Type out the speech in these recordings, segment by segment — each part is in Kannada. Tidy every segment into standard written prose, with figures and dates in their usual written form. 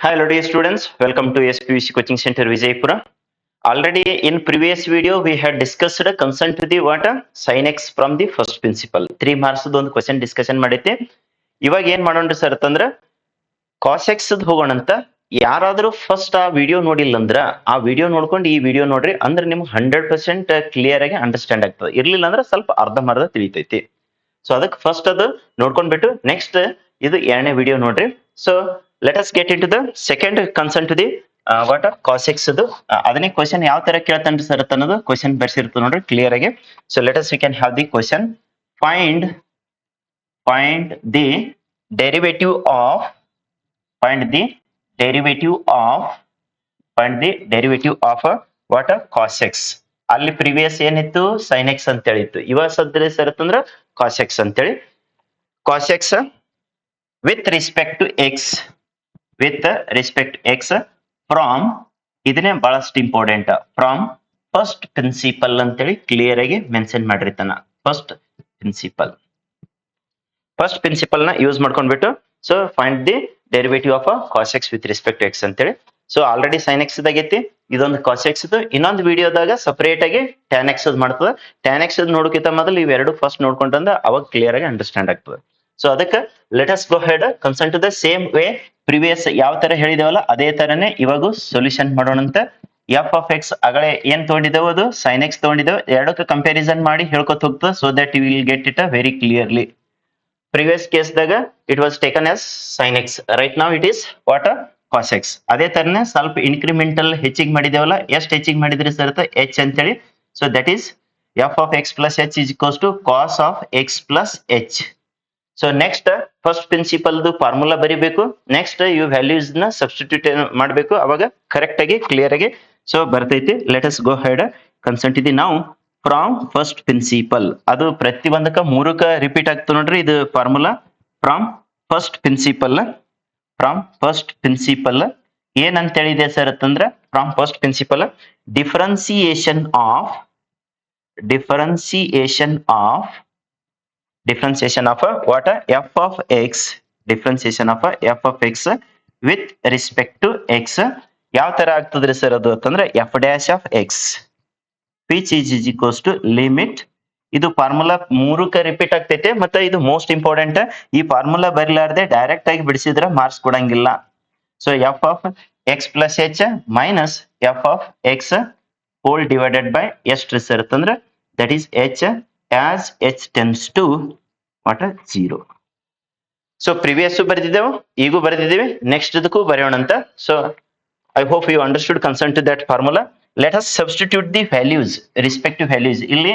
Hi, hello dear students. Welcome to SPVC Coaching Center Vijaypura. Already in previous video we had discussed a concern to the what sin x from the first principle. 3 marks ಒಂದು question discussion ಮಾಡಿದ್ದೆ. ಇವಾಗ ಏನ್ ಮಾಡೋಣ ಸರ್ ಅಂತಂದ್ರ cos x ಹೋಗೋಣ ಅಂತ. ಯಾರಾದ್ರೂ ಫಸ್ಟ್ ಆ ವಿಡಿಯೋ ನೋಡಿಲ್ಲ ಅಂದ್ರ ಆ ವಿಡಿಯೋ ನೋಡ್ಕೊಂಡು ಈ ವಿಡಿಯೋ ನೋಡ್ರಿ ಅಂದ್ರೆ ನಿಮ್ಗೆ 100% ಕ್ಲಿಯರ್ ಆಗಿ ಅಂಡರ್ಸ್ಟ್ಯಾಂಡ್ ಆಗ್ತದೆ. ಇರ್ಲಿಲ್ಲ ಅಂದ್ರೆ ಸ್ವಲ್ಪ ಅರ್ಧಂಬರ್ಧ ತಿಳಿತೈತಿ. ಸೊ ಅದಕ್ಕೆ ಫಸ್ಟ್ ಅದು ನೋಡ್ಕೊಂಡ್ಬಿಟ್ಟು ನೆಕ್ಸ್ಟ್ ಇದು ಎರಡನೇ ವಿಡಿಯೋ ನೋಡ್ರಿ. So let us get into the second concern to the what cos x ಅದು ಅದನ್ನೇ ಕ್ವಶನ್ ಯಾವ ತರ ಕೇಳ್ತಾನ್ರಿ ಸರ್ ಅನ್ನೋದು ಕ್ವಶನ್ ಬರ್ಸಿರ್ತದೆ ನೋಡ್ರಿ ಕ್ಲಿಯರ್ ಆಗಿ. So let us we can have the question find the derivative of find the derivative of what cos x. ಅಲ್ಲಿ ಪ್ರಿವಿಯಸ್ ಏನಿತ್ತು ಸೈನ್ ಎಕ್ಸ್ ಅಂತ ಹೇಳಿತ್ತು, ಇವಾಗ ಸದ್ಯ ಸರ್ ಅಂತಂದ್ರ ಕಾಸ್ ಎಕ್ಸ್ ಅಂತೇಳಿ. Cos x with respect to x from ಇದನ್ನೇ ಬಹಳಷ್ಟು ಇಂಪಾರ್ಟೆಂಟ್ ಫ್ರಾಮ್ ಫಸ್ಟ್ ಪ್ರಿನ್ಸಿಪಲ್ ಅಂತೇಳಿ ಕ್ಲಿಯರ್ ಆಗಿ ಮೆನ್ಷನ್ ಮಾಡಿರ್ತಾನ. ಫಸ್ಟ್ ಪ್ರಿನ್ಸಿಪಲ್ ನ ಯೂಸ್ ಮಾಡ್ಕೊಂಡ್ಬಿಟ್ಟು so find the derivative of cos x with respect to X ಅಂತೇಳಿ. ಸೊ ಆಲ್ರೆಡಿ ಸೈನ್ ಎಕ್ಸ್ ದಾಗೈತಿ, ಇದೊಂದು ಕಾಸ್ ಎಕ್ಸ್ ಇನ್ನೊಂದು ವಿಡಿಯೋದಾಗ ಸಪರೇಟ್ ಆಗಿ ಟ್ಯಾನ್ ಎಕ್ಸ್ ಮಾಡ್ತದೆ. ಟ್ಯಾನ್ ಎಕ್ಸ್ ನೋಡೋಕ್ಕಿಂತ ಮೊದಲು ಇವೆರಡು ಫಸ್ಟ್ ನೋಡ್ಕೊಂಡ್ರೆ ಅವಾಗ ಕ್ಲಿಯರ್ ಆಗಿ ಅಂಡರ್ಸ್ಟ್ಯಾಂಡ್ ಆಗ್ತದೆ. ಸೊ ಅದಕ್ಕೆ let us go ahead concern to the same way previous ಯಾವ ತರ ಹೇಳಿದೇವಲ್ಲ ಅದೇ ತರನೇ ಇವಾಗೂ ಸೊಲ್ಯೂಷನ್ ಮಾಡೋಣ ಅಂತ. ಎಫ್ ಆಫ್ ಎಕ್ಸ್ ಆಗಲೇ ಏನ್ ತಗೊಂಡಿದ್ದೇವೆ ಅದು ಸೈನ್ ಎಕ್ಸ್ ತಗೊಂಡಿದ್ದೇವೆ, ಎರಡಕ್ಕೆ ಕಂಪ್ಯಾರಿಸನ್ ಮಾಡಿ ಹೇಳ್ಕೊತ ಹೋಗ್ತದೆ so that you will get it very clearly. Previous case ದಾಗ it was taken as sine X, right now it is what cos X. ಅದೇ ತರನೇ ಸ್ವಲ್ಪ ಇನ್ಕ್ರಿಮೆಂಟಲ್ ಹೆಚ್ಚಿಗೆ ಮಾಡಿದೇವಲ್ಲ, ಎಷ್ಟು ಹೆಚ್ಚಿಗೆ ಮಾಡಿದ್ರಿ ಸರ್ ಎಚ್ ಅಂತೇಳಿ. So that is F of X plus H is equals to cos of X plus H. So next first principle formula ಬರಿಬೇಕು, ನೆಕ್ಸ್ಟ್ ಇವು ವ್ಯಾಲ್ಯೂಸ್ ನ ಸಬ್ಸ್ಟಿಟ್ಯೂಟ್ ಮಾಡಬೇಕು, ಅವಾಗ ಕರೆಕ್ಟ್ ಆಗಿ ಕ್ಲಿಯರ್ ಆಗಿ ಸೊ ಬರ್ತೈತಿ. Let us go ahead concern to the ನಾವು ಫ್ರಾಮ್ ಫಸ್ಟ್ ಪ್ರಿನ್ಸಿಪಲ್. ಅದು ಪ್ರತಿ ಒಂದಕ್ಕ ಮೂರಕ್ಕ ರಿಪೀಟ್ ಆಗ್ತದೆ ನೋಡ್ರಿ ಇದು ಫಾರ್ಮುಲಾ. ಫ್ರಾಮ್ ಫಸ್ಟ್ ಪ್ರಿನ್ಸಿಪಲ್ ಏನಂತ ಹೇಳಿದೆ ಸರ್ ಅಂತಂದ್ರ from first principle differentiation of what f of x with respect to x ಯಾವ ತರ ಆಗ್ತದ್ರಿ ಸರ್ ಅದು ಅಂತಂದ್ರೆ f dash of x which is equals to limit. ಇದು ಫಾರ್ಮುಲಾ ಮೂರಕ್ಕೆ ರಿಪೀಟ್ ಆಗ್ತೈತೆ ಮತ್ತೆ ಇದು ಮೋಸ್ಟ್ ಇಂಪಾರ್ಟೆಂಟ್. ಈ ಫಾರ್ಮುಲಾ ಬರಿಲಾರ್ದೆ ಡೈರೆಕ್ಟ್ ಆಗಿ ಬಿಡಿಸಿದ್ರೆ ಮಾರ್ಕ್ಸ್ ಕೊಡಂಗಿಲ್ಲ. So F of X plus H minus F of X whole divided by ಎಷ್ಟು ಸರ್ ಅಂತಂದ್ರೆ that is H as h tends to what 0. So previous ಬರೆದಿದ್ದೆವು, ಈಗೂ ಬರೆದಿದ್ದೀವಿ, ನೆಕ್ಸ್ಟ್ ಇದಕ್ಕೂ ಬರೆಯೋಣ ಅಂತ. So I hope you understood concern to that formula. Let us substitute the values, respective values. ಇಲ್ಲಿ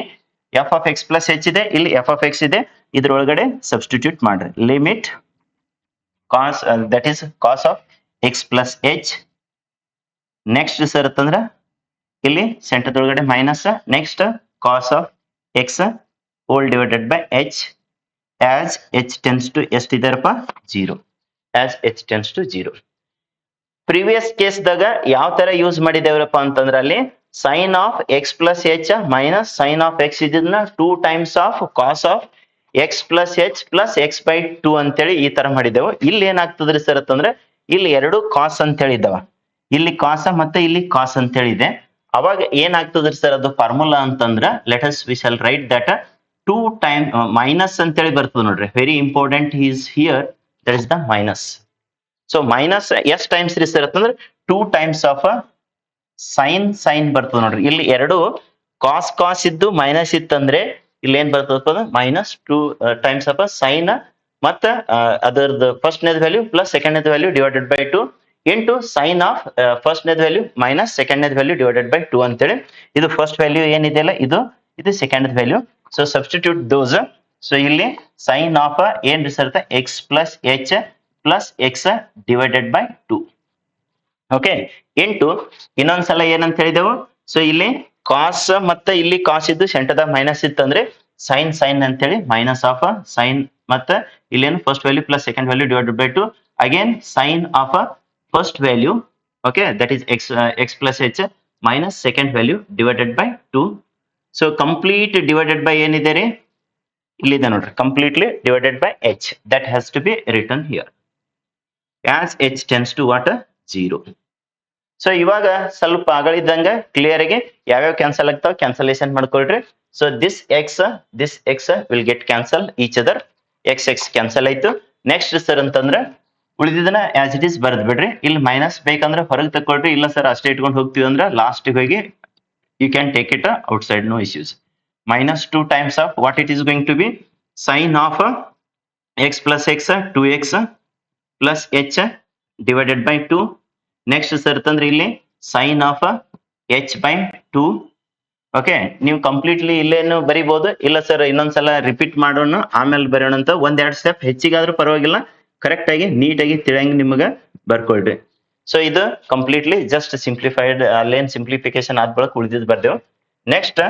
f of X plus h ಇದೆ, ಇಲ್ಲಿ ಎಫ್ ಆಫ್ ಎಕ್ಸ್ ಇದೆ, ಇದ್ರೊಳಗಡೆ ಸಬ್ಸ್ಟಿಟ್ಯೂಟ್ ಮಾಡ್ರಿ. Limit cos that is cos of X plus h. Next sir ಅಂತಂದ್ರ ಇಲ್ಲಿ ಸೆಂಟರ್ದೊಳಗಡೆ minus, next cos of X whole divided by h as h tends to ಎಷ್ಟಿದಾರಪ್ಪ 0 as h tends to 0. Previous case ದಾಗ ಯಾವ ತರ ಯೂಸ್ ಮಾಡಿದೇವ್ರಪ್ಪ ಅಂತಂದ್ರ ಅಲ್ಲಿ sine of X plus H minus sine of x ಇದನ್ನ 2 times of cos of X plus h plus x by 2 ಅಂತೇಳಿ ಈ ತರ ಮಾಡಿದೆವು. ಇಲ್ಲಿ ಏನಾಗ್ತದ್ರಿ ಸರ್ ಅಂತಂದ್ರೆ ಇಲ್ಲಿ ಎರಡು ಕಾಸ್ ಅಂತ ಹೇಳಿದವ, ಇಲ್ಲಿ ಕಾಸ ಮತ್ತೆ ಇಲ್ಲಿ ಕಾಸ್ ಅಂತ ಹೇಳಿದೆ. ಅವಾಗ ಏನಾಗ್ತದ್ರಿ ಸರ್ ಅದು ಫಾರ್ಮುಲಾ ಅಂತಂದ್ರ let us we shall right that 2 times minus ಅಂತೇಳಿ ಬರ್ತದೆ ನೋಡ್ರಿ. Very important is here that is the minus. So minus ಎಷ್ಟ್ ಟೈಮ್ಸ್ ರೀ ಸರ್ ಅಂತಂದ್ರೆ 2 times ಆಫ್ ಸೈನ್ ಬರ್ತದೆ ನೋಡ್ರಿ. ಇಲ್ಲಿ ಎರಡು ಕಾಸ್ ಇದ್ದು ಮೈನಸ್ ಇತ್ತಂದ್ರೆ ಇಲ್ಲಿ ಏನ್ ಬರ್ತದ ಮೈನಸ್ 2 times ಆಫ್ ಸೈನ್ ಮತ್ತ ಅದರದ್ದು ಫಸ್ಟ್ನೇದ್ ವ್ಯಾಲ್ಯೂ ಪ್ಲಸ್ ಸೆಕೆಂಡ್ನೇದ್ value divided by 2 into sine of ಫಸ್ಟ್ನೇದ್ ವ್ಯಾಲ್ಯೂ ಮೈನಸ್ ಸೆಕೆಂಡ್ನೇದ್ ವ್ಯಾಲ್ಯೂ ಡಿವೈಡೆಡ್ ಬೈ 2 ಅಂತೇಳಿ. ಇದು ಫಸ್ಟ್ ವ್ಯಾಲ್ಯೂ ಏನಿದೆಯಲ್ಲ ಇದು second value. So substitute those. So ಇಲ್ಲಿ ಸೈನ್ ಆಫ್ ಏನ್ result x plus h plus x divided by 2 okay into ಇನ್ನೊಂದ್ಸಲ ಏನಂತ ಹೇಳಿದೆವು. ಸೊ ಇಲ್ಲಿ ಕಾಸ್ ಮತ್ತೆ ಇಲ್ಲಿ ಕಾಸ್ ಇದ್ದು ಸೆಂಟರ್ದಾಗ ಮೈನಸ್ ಇತ್ತಂದ್ರೆ ಸೈನ್ ಅಂತೇಳಿ ಮೈನಸ್ ಆಫ್ ಸೈನ್ ಮತ್ತೆ ಇಲ್ಲೇನು first value plus second value divided by 2 again sine of first value okay that is x plus H minus second value divided by 2. So complete divided by ಏನಿದೆ ರೀ ಇಲ್ಲಿದೆ ನೋಡ್ರಿ, completely divided by h. That has to be return here as h tends to what 0. ಸೊ ಇವಾಗ ಸ್ವಲ್ಪ ಆಗಳಿದ್ದಂಗ ಕ್ಲಿಯರ್ ಆಗಿ ಯಾವ್ಯಾವ ಕ್ಯಾನ್ಸಲ್ ಆಗ್ತಾವ ಕ್ಯಾನ್ಸಲೇಷನ್ ಮಾಡ್ಕೊಳ್ರಿ. So this X will get cancel each other. X cancel ಆಯ್ತು. ನೆಕ್ಸ್ಟ್ ಸರ್ ಅಂತಂದ್ರೆ ಉಳಿದಿದ್ದನ್ನ ಆಸ್ ಇಟ್ ಈಸ್ ಬರ್ದ್ ಬಿಡ್ರಿ. ಇಲ್ಲಿ ಮೈನಸ್ ಬೇಕಂದ್ರೆ ಹೊರಗೆ ತಕೊಳ್ರಿ, ಇಲ್ಲ ಸರ್ ಅಷ್ಟೇ ಇಟ್ಕೊಂಡು ಹೋಗ್ತೀವಿ ಅಂದ್ರೆ ಲಾಸ್ಟ್ ಹೋಗಿ you can take it outside, no issues. Minus 2 times of what it is going to be, sin of x plus x 2x plus h divided by 2. Next sir ತಂದ್ರೆ ಇಲ್ಲಿ sin of h by 2. Okay, ನೀವು ಕಂಪ್ಲೀಟ್ಲಿ ಇಲ್ಲೇನು ಬರಿಬಹುದು, ಇಲ್ಲ ಸರ್ ಇನ್ನೊಂದ್ಸಲ ರಿಪೀಟ್ ಮಾಡೋಣ ಆಮೇಲೆ ಬರೋಣ ಅಂತ ಒಂದೆರಡು ಸ್ಟೆಪ್ ಹೆಚ್ಚಿಗಾದ್ರೂ ಪರವಾಗಿಲ್ಲ, ಕರೆಕ್ಟ್ ಆಗಿ ನೀಟಾಗಿ ತಿಳಿಯಂಗೆ ನಿಮಗೆ ಬರ್ಕೊಳ್ರಿ. ಸೊ ಇದು ಕಂಪ್ಲೀಟ್ಲಿ ಜಸ್ಟ್ ಸಿಂಪ್ಲಿಫೈಡ್, ಅಲ್ಲೇನ್ ಸಿಂಪ್ಲಿಫಿಕೇಶನ್ ಆದ ಬಳಿಕ ಉಳಿದಿದ್ದು ಬರ್ದೇವು. ನೆಕ್ಸ್ಟ್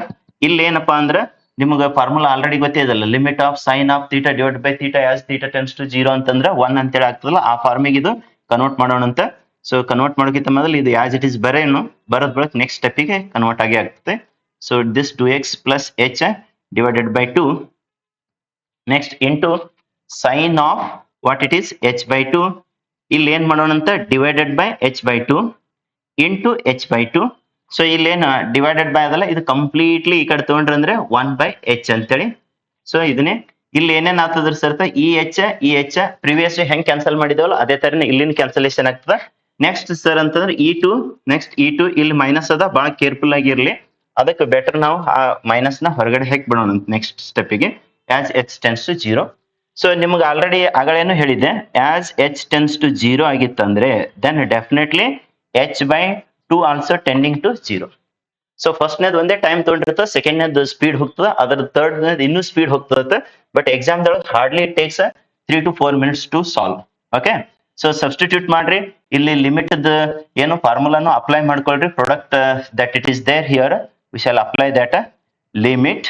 ಇಲ್ಲಿ ಏನಪ್ಪಾ ಅಂದ್ರೆ ನಿಮ್ಗೆ ಫಾರ್ಮುಲಾ ಆಲ್ರೆಡಿ ಗೊತ್ತಿದಲ್ಲ, limit of sine of theta divide by theta as theta tends to 0 ಅಂತಂದ್ರೆ 1 ಅಂತೇಳಿ ಆಗ್ತದಲ್ಲ, ಆ ಫಾರ್ಮಿಗೆ ಇದು ಕನ್ವರ್ಟ್ ಮಾಡೋಣ ಅಂತ. ಸೊ ಕನ್ವರ್ಟ್ ಮಾಡೋಕ್ಕಿಂತ ಮೊದಲು ಇದು ಆಸ್ ಇಟ್ ಈಸ್ ಬರೇನು ಬರೋದ್ ಬಳಿಕ ನೆಕ್ಸ್ಟ್ ಸ್ಟೆಪ್ಪಿಗೆ ಕನ್ವರ್ಟ್ ಆಗಿ ಆಗ್ತದೆ. So this 2x plus h divided by 2. Next into sine of what it is h by 2. ಇಲ್ಲಿ ಏನ್ ಮಾಡೋಣ ಅಂತ divided by h by 2 into h by 2. So ಇಲ್ಲೇನು ಡಿವೈಡೆಡ್ ಬೈ ಅದಲ್ಲ, ಇದು ಕಂಪ್ಲೀಟ್ಲಿ ಈ ಕಡೆ ತಗೊಂಡ್ರೆ ಅಂದ್ರೆ 1 by h ಅಂತೇಳಿ. ಸೊ ಇದನ್ನೇ ಇಲ್ಲಿ ಏನೇನ್ ಆಗ್ತದ್ರಿ ಸರ್, ಈ ಎಚ್ ಪ್ರಿವಿಯಸ್ ಹೆಂಗ್ ಕ್ಯಾನ್ಸಲ್ ಮಾಡಿದೇವಲ್ಲ ಅದೇ ತರನೇ ಇಲ್ಲಿನ ಕ್ಯಾನ್ಸಲೇಷನ್ ಆಗ್ತದ. ನೆಕ್ಸ್ಟ್ ಸರ್ ಅಂತಂದ್ರೆ E2 ಇಲ್ಲಿ ಮೈನಸ್ ಅದ, ಬಹಳ ಕೇರ್ಫುಲ್ ಆಗಿರ್ಲಿ. ಅದಕ್ಕೆ ಬೆಟರ್ ನಾವು ಆ ಮೈನಸ್ ನ ಹೊರಗಡೆ ಹಾಕಿ ಬಿಡೋಣ ನೆಕ್ಸ್ಟ್ ಸ್ಟೆಪ್ಪಿಗೆ as h tends to 0. So ನಿಮ್ಗೆ ಆಲ್ರೆಡಿ ಆಗಳೇನು ಹೇಳಿದ್ದೆ, ಆಸ್ h tends to 0 ಆಗಿತ್ತಂದ್ರೆ then definitely h by 2 also tending to 0. So ಫಸ್ಟ್ನೇದು ಒಂದೇ ಟೈಮ್ ತಗೊಂಡಿರ್ತದೆ, ಸೆಕೆಂಡ್ನೇದು ಸ್ಪೀಡ್ ಹೋಗ್ತದೆ, ಅದ್ರ ಥರ್ಡ್ ಇನ್ನೂ ಸ್ಪೀಡ್ ಹೋಗ್ತದೆ. ಬಟ್ ಎಕ್ಸಾಮ್ದೊಳಗೆ hardly it takes 3 to 4 minutes to solve. Okay, so substitute ಮಾಡ್ರಿ. ಇಲ್ಲಿ ಲಿಮಿಟ್ ಏನು ಫಾರ್ಮುಲಾನು ಅಪ್ಲೈ ಮಾಡ್ಕೊಳ್ರಿ. Product that it is there here, we shall apply that limit.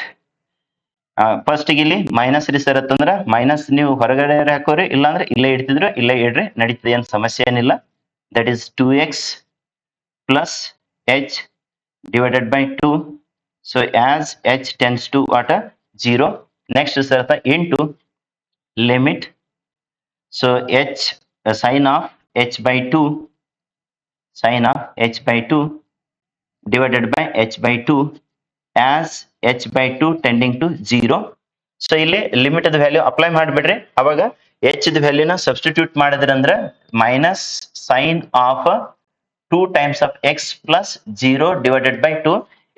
First ಇಲ್ಲಿ ಮೈನಸ್ ರೀ ಸರ್ ಅಂತಂದ್ರೆ ಮೈನಸ್ ನೀವು ಹೊರಗಡೆ ಹಾಕೋರಿ, ಇಲ್ಲಾಂದ್ರೆ ಇಲ್ಲೇ ಇಡ್ತಿದ್ರು ಇಲ್ಲೇ ಇಡ್ರಿ, ನಡೀತದೆ, ಏನ್ ಸಮಸ್ಯೆ ಏನಿಲ್ಲ. That is 2x plus h divided by 2. So as h tends to what 0. Next sir into limit. So h sin of h by 2 divided by h by 2 as h by 2 tending to 0. So ಇಲ್ಲಿ ಲಿಮಿಟ್ ದ ವ್ಯಾಲ್ಯೂ ಅಪ್ಲೈ ಮಾಡಿಬಿಡ್ರಿ. ಅವಾಗ h ದ ವ್ಯಾಲ್ಯೂನ ಸಬ್ಸ್ಟಿಟ್ಯೂಟ್ ಮಾಡಿದ್ರಿ ಅಂದ್ರೆ minus sine of 2 times of x plus 0 divided by 2.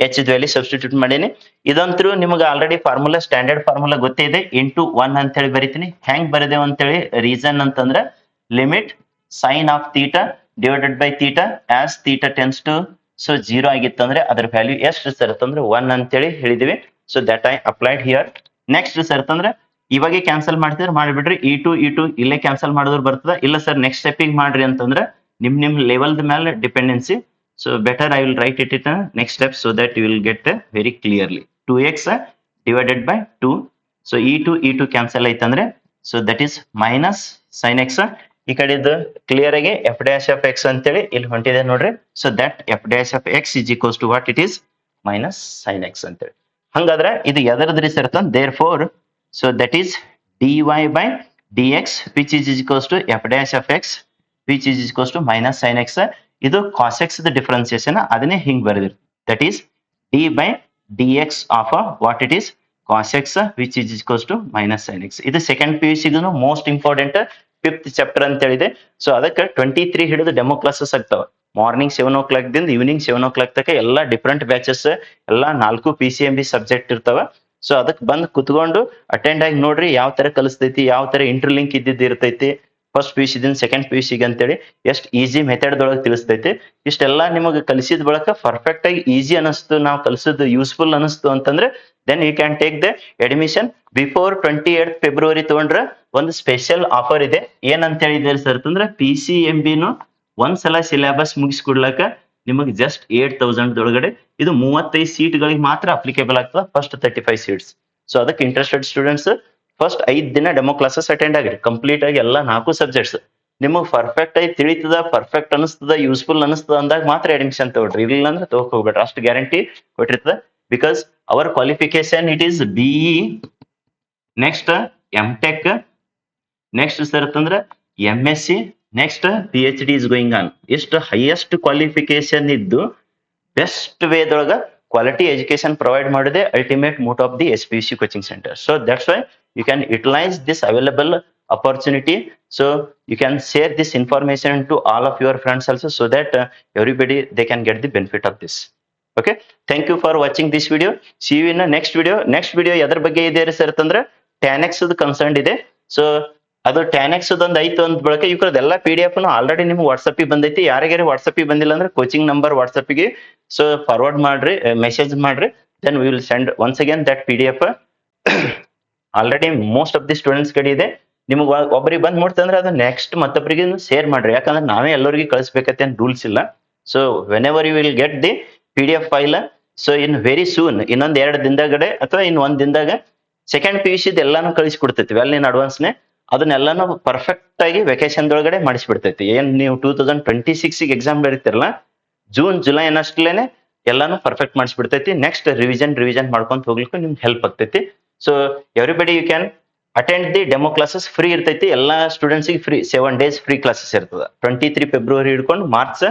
h the value substitute ಮಾಡೀನಿ. ಇದಂತರೂ ನಿಮಗೆ ಆಲ್ರೆಡಿ ಫಾರ್ಮುಲಾ ಸ್ಟ್ಯಾಂಡರ್ಡ್ ಫಾರ್ಮುಲಾ ಗೊತ್ತೇ ಇದೆ. ಇಂಟು 1 ಅಂತ ಹೇಳಿ ಬರಿತೀನಿ. ಹೆಂಗ್ ಬರೆದೇವ್ ಅಂತೇಳಿ ರೀಸನ್ ಅಂತಂದ್ರೆ limit sine of theta divided by theta as theta tends to 0 ಆಗಿತ್ತಂದ್ರೆ ಅದ್ರ ವ್ಯಾಲ್ಯೂ ಎಷ್ಟು ಸರ್ ಅಂತಂದ್ರೆ 1 ಅಂತೇಳಿ ಹೇಳಿದಿವಿ. So that I applied here. Next sir ಅಂತಂದ್ರೆ ಇವಾಗೆ ಕ್ಯಾನ್ಸಲ್ ಮಾಡ್ತಿದ್ರೆ ಮಾಡಿಬಿಡ್ರಿ. ಇ ಟು ಇಲ್ಲೇ ಕ್ಯಾನ್ಸಲ್ ಮಾಡಿದ್ರು ಬರ್ತದ, ಇಲ್ಲ ಸರ್ ನೆಕ್ಸ್ಟ್ ಸ್ಟೆಪ್ಪಿಗೆ ಮಾಡ್ರಿ ಅಂತಂದ್ರೆ ನಿಮ್ ಲೆವೆಲ್ ಮೇಲೆ dependency. So better I will write it next step so that you will get very clearly. 2x divided by 2. So E2 cancel ಐತಂದ್ರೆ so that is minus sine x. ಈ ಕಡೆದು ಕ್ಲಿಯರ್ ಆಗಿ ಎಫ್ ಡ್ಯಾಶ್ ಆಫ್ ಎಕ್ಸ್ ಅಂತೇಳಿ ಇಲ್ಲಿ ಹೊಂಟಿದೆ ನೋಡ್ರಿ. So that f dash of x is equals to what it is minus sine x ಅಂತೇಳಿ. ಹಂಗಾದ್ರೆ ಇದು ಎದರದ್ರಿ ಸರ್ ಅಂತ therefore. So that is dy by dx which is equals to f dash of x which is equals to minus sin x. ಇದು cos x ದ ಡಿಫರೆನ್ಸಿಯೇಷನ್ ಅದನ್ನೇ ಹಿಂಗ್ ಬರೆದಿರಿ. That is d by dx of what it is cos x which is equals to minus sin x. ಇದು ಸೆಕೆಂಡ್ PUC ಗೂ ಮೋಸ್ಟ್ ಇಂಪಾರ್ಟೆಂಟ್ 5th ಚಾಪ್ಟರ್ ಅಂತ ಹೇಳಿದೆ. ಸೊ ಅದಕ್ಕೆ 23 ಹಿಡಿದು ಡೆಮೋ ಕ್ಲಾಸಸ್ ಆಗ್ತಾವ. ಮಾರ್ನಿಂಗ್ 7 o'clock ದಿಂದ ಈವ್ನಿಂಗ್ 7 o'clock ತನಕ ಎಲ್ಲ ಡಿಫ್ರೆಂಟ್ ಬ್ಯಾಚಸ್, ಎಲ್ಲ 4 PCMB ಸಬ್ಜೆಕ್ಟ್ ಇರ್ತಾವ. ಸೊ ಅದಕ್ಕೆ ಬಂದು ಕುತ್ಕೊಂಡು ಅಟೆಂಡ್ ಆಗಿ ನೋಡ್ರಿ ಯಾವ ತರ ಕಲಿಸ್ತೈತಿ, ಯಾವ ತರ ಇಂಟರ್ಲಿಂಕ್ ಇದ್ದಿದ್ದು ಇರ್ತೈತಿ ಫಸ್ಟ್ PUC ದಿಂದ ಸೆಕೆಂಡ್ PUC ಅಂತೇಳಿ ಎಷ್ಟು ಈಸಿ ಮೆಥಡ್ ದೊಳಗೆ ತಿಳಿಸ್ತೈತಿ. ಇಷ್ಟೆಲ್ಲ ನಿಮಗೆ ಕಲಿಸಿದ ಬಳಕ ಪರ್ಫೆಕ್ಟ್ ಆಗಿ ಈಸಿ ಅನಿಸ್ತು, ನಾವು ಕಲಿಸೋದು ಯೂಸ್ಫುಲ್ ಅನಿಸ್ತು ಅಂತಂದ್ರೆ then you can take the admission before 28th February ತಗೊಂಡ್ರೆ ಒಂದು ಸ್ಪೆಷಲ್ ಆಫರ್ ಇದೆ. ಏನಂತ ಹೇಳಿದ್ದಾರೆ ಸರ್ ಅಂತಂದ್ರೆ PCMBನು ಒಂದ್ಸಲ ಸಿಲೆಬಸ್ ಮುಗಿಸ್ಕೊಡ್ಲಕ್ಕ ನಿಮಗೆ ಜಸ್ಟ್ 8,000 ಒಳಗಡೆ ಇದು 35 ಸೀಟ್ಗಳಿಗೆ ಮಾತ್ರ ಅಪ್ಲಿಕೇಬಲ್ ಆಗ್ತದೆ, ಫಸ್ಟ್ 35 ಸೀಟ್ಸ್. ಸೊ ಅದಕ್ಕೆ ಇಂಟ್ರೆಸ್ಟೆಡ್ ಸ್ಟೂಡೆಂಟ್ಸ್ ಫಸ್ಟ್ 5 ದಿನ ಡೆಮೋ ಕ್ಲಾಸಸ್ ಅಟೆಂಡ್ ಆಗಿರಿ. ಕಂಪ್ಲೀಟ್ ಆಗಿ ಎಲ್ಲ 4 ಸಬ್ಜೆಕ್ಟ್ಸ್ ನಿಮಗೆ ಪರ್ಫೆಕ್ಟ್ ಆಗಿ ತಿಳಿತದ, ಪರ್ಫೆಕ್ಟ್ ಅನಿಸ್ತದ, ಯೂಸ್ಫುಲ್ ಅನಿಸ್ತದ ಅಂದಾಗ ಮಾತ್ರ ಅಡ್ಮಿಷನ್ ತಗೊಳ್ರಿ, ಇಲ್ಲ ಅಂದ್ರೆ ತಗೋಕ್ ಹೋಗ್ಬೇಡ್ರಿ. ಅಷ್ಟು ಗ್ಯಾರಂಟಿ ಕೊಟ್ಟಿರ್ತದ. ಬಿಕಾಸ್ ಅವರ್ qualification it is BE, next MTech, next sir ಅಂತಂದ್ರೆ MSc next PhD is going on. ಎಷ್ಟು ಹೈಯೆಸ್ಟ್ ಕ್ವಾಲಿಫಿಕೇಶನ್ ಇದ್ದು ಬೆಸ್ಟ್ ವೇದೊಳಗ ಕ್ವಾಲಿಟಿ ಎಜುಕೇಶನ್ ಪ್ರೊವೈಡ್ ಮಾಡಿದೆ ultimate motto of the SPC coaching centre. So that's why you can utilise this available opportunity. So you can share this information to all of your friends also, so that everybody they can get the benefit of this. Okay, thank you for watching this video. See you in the next video. Next video ಎದ್ರ ಬಗ್ಗೆ ಇದೆ ಸರ್ ಅಂತಂದ್ರೆ TANX ಕನ್ಸರ್ನ್ ಇದೆ. ಸೊ ಅದು TANX ಒಂದು ಐತು ಅಂದ ಬಳಕ ಇವ್ರದೆಲ್ಲ PDF ಆಲ್ರೆಡಿ ನಿಮ್ಗೆ ವಾಟ್ಸಪ್ ಬಂದೈತಿ. ಯಾರಿಗಾರಿ ವಾಟ್ಸಪ್ ಬಂದಿಲ್ಲ ಅಂದ್ರೆ ಕೋಚಿಂಗ್ ನಂಬರ್ ವಾಟ್ಸಪ್ ಗೆ ಸೊ ಫಾರ್ವರ್ಡ್ ಮಾಡ್ರಿ, ಮೆಸೇಜ್ ಮಾಡ್ರಿ, then we will send once again that PDF. Already most of the students ಕಡೆ ಇದೆ. ನಿಮ್ಗೆ ಒಬ್ಬರಿಗೆ ಬಂದ್ ಮುಟ್ತಂದ್ರೆ ಅದು ನೆಕ್ಸ್ಟ್ ಮತ್ತೊಬ್ಬರಿಗೆ ಶೇರ್ ಮಾಡ್ರಿ. ಯಾಕಂದ್ರೆ ನಾವೇ ಎಲ್ಲರಿಗೂ ಕಳಿಸ್ಬೇಕತ್ತೆ ಅಂತ ರೂಲ್ಸ್ ಇಲ್ಲ. So whenever you will get the PDF file, so in very soon ಇನ್ನೊಂದ್ 2 ದಿನದಾಗಡೆ ಅಥವಾ ಇನ್ 1 ದಿನದಾಗ ಸೆಕೆಂಡ್ PUC ಎಲ್ಲಾನು ಕಳಿಸ್ಕೊಡ್ತೈತಿ ವೆಲ್ ಇನ್ ಅಡ್ವಾನ್ಸ್ನೆ. ಅದನ್ನೆಲ್ಲಾನು ಪರ್ಫೆಕ್ಟ್ ಆಗಿ ವೆಕೇಶನ್ ಒಳಗಡೆ ಮಾಡಿಸ್ಬಿಡ್ತೈತಿ. ಏನ್ ನೀವು 2026 ಎಕ್ಸಾಮ್ ಬರೀತಿರಲ್ಲ, ಜೂನ್ ಜುಲೈ ಅನ್ನಷ್ಟಲೇನೆ ಎಲ್ಲಾನು ಪರ್ಫೆಕ್ಟ್ ಮಾಡಿಸ್ಬಿಡ್ತೈತಿ. ನೆಕ್ಸ್ಟ್ ರಿವಿಷನ್ ಮಾಡ್ಕೊಂತ ಹೋಗ್ಲಿಕ್ಕೆ ನಿಮ್ಗೆ ಹೆಲ್ಪ್ ಆಗ್ತೈತಿ. So everybody you can attend the demo classes. Free ಇರ್ತೈತಿ ಎಲ್ಲಾ ಸ್ಟೂಡೆಂಟ್ಸ್ ಗೆ. ಫ್ರೀ 7 days ಫ್ರೀ ಕ್ಲಾಸಸ್ ಇರ್ತದ. 23 ಫೆಬ್ರವರಿ ಹಿಡ್ಕೊಂಡು ಮಾರ್ಚ್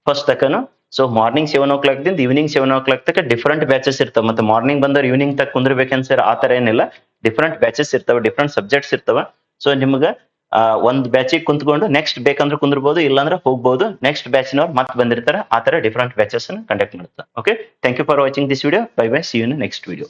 1 ತಕನು. ಸೊ ಮಾರ್ನಿಂಗ್ 7 o'clock ದಿಂದ ಈವ್ನಿಂಗ್ 7 o'clock ತಕ ಡಿಫರೆಂಟ್ ಬ್ಯಾಚಸ್ ಇರ್ತಾವ. ಮತ್ತೆ ಮಾರ್ನಿಂಗ್ ಬಂದವ್ರು ಈವ್ನಿಂಗ್ ತಕ ಕುಂದ್ರಬೇಕನ್ ಸರ್ ಆ ತರ ಏನಿಲ್ಲ. ಡಿಫರೆಂಟ್ ಬ್ಯಾಚಸ್ ಇರ್ತಾವ, ಡಿಫರೆಂಟ್ ಸಬ್ಜೆಕ್ಟ್ಸ್ ಇರ್ತಾವ. ಸೊ ನಿಮ್ಗ ಒಂದ್ ಬ್ಯಾಚಿಗೆ ಕುಂತ್ಕೊಂಡು ನೆಕ್ಸ್ಟ್ ಬೇಕಂದ್ರೆ ಕುಂದ್ರಬಹುದು, ಇಲ್ಲಾಂದ್ರೆ ಹೋಗ್ಬಹುದು. ನೆಕ್ಸ್ಟ್ ಬ್ಯಾಚಿನವ್ರು ಮತ್ತೆ ಬಂದಿರ್ತಾರೆ. ಆ ತರ ಡಿಫರೆಂಟ್ ಬ್ಯಾಚಸ್ ಕಂಡಕ್ಟ್ ಮಾಡ್ತಾರೆ. Okay, thank you for watching this video. Bye bye, see you in next video.